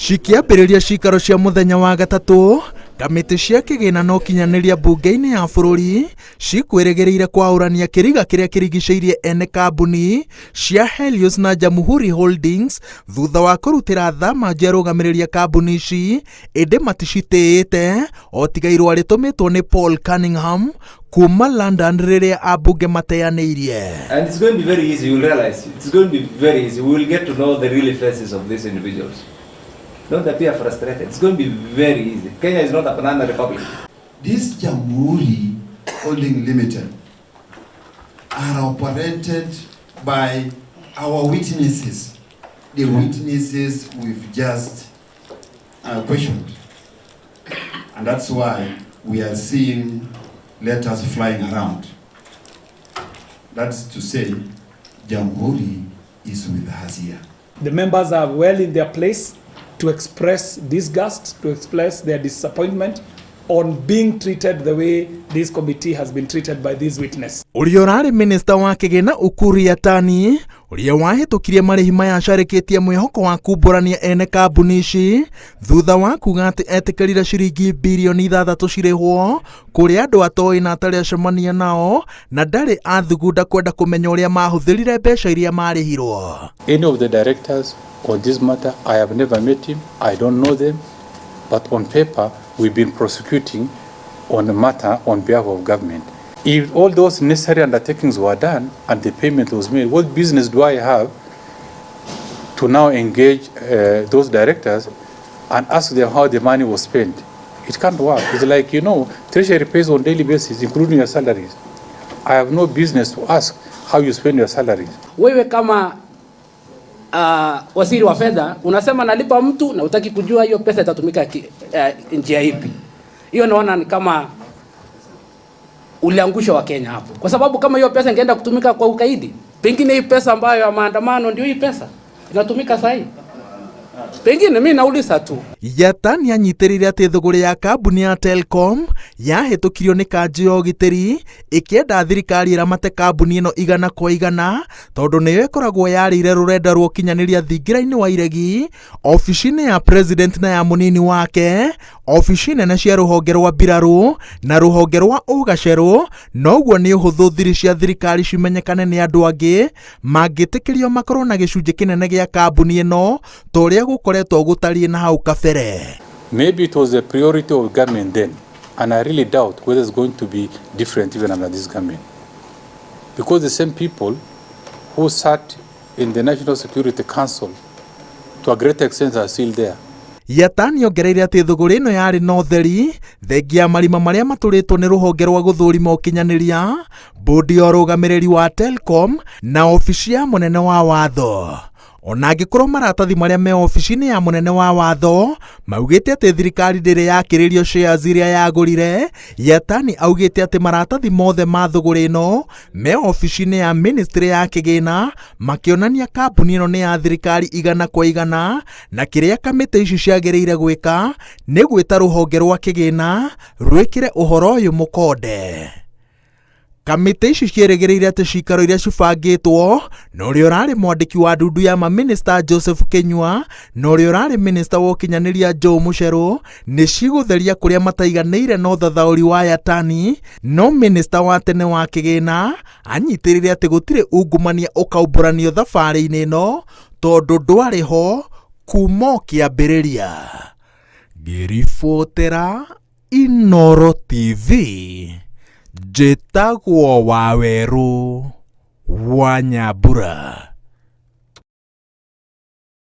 Cikiambĩrĩria cikaro cia muthenya wa gatatũ, kamĩtĩ cia kĩgĩna no kinyanĩria mbunge-inĩ ya bũrũri cikwĩrĩgĩrĩire kwaũrania kĩriga kĩrĩa kĩrigicĩirie ene kambuni cia Helios na Jamhuri Holdings thutha wa kũrutĩra thama arũgamĩrĩria kambuni ici ĩndĩ maticitĩĩte o tiga irũa rĩtũmĩtwo nĩ Paul Cunningham kuma London rĩrĩa ambunge mateanĩirie. And it's going to be very easy, you'll realize. It's going to be very easy. We will get to know the real faces of these individuals. Don't appear frustrated. It's going to be very easy. Kenya is not a banana republic. This Jamhuri Holding Limited are operated by our witnesses. The witnesses we've just questioned. And that's why we are seeing letters flying around. That's to say, Jamhuri is with us here. The members are well in their place to express disgust, to express their disappointment on being treated the way this committee has been treated by these witnesses. Ũrĩa ũrarĩ minista wa kĩgĩna Ukur Yatani, ũrĩa wahĩtũkirie marĩhi maya acarĩkĩtie mwĩhoko wa kumbũrania ene kambuni ici thutha wa kuga atĩ etĩkĩrire ciringi birioni 6 cirĩhwo kũrĩ andũ atoĩ na atarĩ acemania nao na ndarĩ athugunda kwenda kũmenya ũrĩa mahũthĩrire mbeca iria marĩhirwo. Any of the directors on this matter, I have never met him, I don't know them, but on paper we've been prosecuting on the matter on behalf of government. If all those necessary undertakings were done and the payment was made, what business do I have to now engage those directors and ask them how the money was spent? It can't work. It's like, you know, Treasury pays on daily basis, including your salaries. I have no business to ask how you spend your salaries. Wewe kama waziri wa fedha unasema nalipa mtu na utaki kujua hiyo pesa itatumika njia ipi. Hiyo naona ni kama uliangusha wa Kenya hapo. Kwa sababu kama hiyo pesa ingeenda kutumika kwa ukaidi, pengine hii pesa ambayo ya maandamano ndio hii pesa inatumika sasa hivi. Pengine mimi nauliza tu. Yatani anyitĩrĩire atĩ thũgũrĩ ya kambuni ya Telkom yahĩtũkirio nĩ kanjũ ya ũgitĩri ĩkĩenda thirikari ĩramate kambuni ĩno igana kwa igana tondũ nĩyo ĩkoragwo yarĩire rũrenda rwa ũkinyanĩria thingira-inĩ wa iregi, ofici-inĩ ya president na ya mũnini wake, ofici nene cia rũhonge rwa mbirarũ na rũhonge rwa ũgacerũ, noguo nĩ ũhũthũ thiri cia thirikari cimenyekane nĩ andũ angĩ mangĩtĩkĩrio makorwo na gĩcunjĩ kĩnene gĩa kambuni ĩno torĩa gũkoretwo gũtariĩ na hau kabere. Maybe it was a priority of government then, and I really doubt whether it's going to be different even under this government. Because the same people who sat in the National Security Council to a great extent are still there. Yatani ongereire atĩ thũgũrĩ ĩno yarĩ na ũtheri thengia marima marĩa matũrĩtwo nĩ rũhonge rwa gũthũrima ũkinyanĩria, bodi ya ũrũgamĩrĩri wa Telkom na ofici ya mũnene wa watho. Ona angĩkorwo maratathi marĩa me ofici-inĩ ya mũnene wa watho maugĩte atĩ thirikari ndĩrĩ yakĩrĩrio shares iria yagũrire, Yatani augĩte atĩ maratathi mothe ma thũgũrĩ ĩno me ofici-inĩ ya ministry ya kĩgĩna makĩonania kambuni ĩno nĩ ya thirikari igana kwa igana na kĩrĩa kamĩtĩ ici ciagĩrĩire gwĩka nĩ gwĩta rũhonge rwa kĩgĩna rwĩkĩre ũhoro ũyũ mũkonde. Kamĩtĩ ici ciĩrĩgĩrĩire atĩ cikaro iria cibangĩtwo na ũrĩa ũrarĩ mwandĩki wa ndundu ya maminista Joseph Kinyua na ũrĩa ũrarĩ minista wa ũkinyanĩria Joe Mucheru nĩ cigũtheria kũrĩa mataiganĩire na ũthathaũri wa Yatani, no minista wa tene wa kĩgĩna anyitĩrĩire atĩ gũtirĩ ungumania ũkaumbũranio thabarĩ-inĩ ĩno tondũ ndwarĩ ho kuma kĩambĩrĩria. Ngĩribotera Inooro TV. Njĩtagwo Waweru wa Nyambura.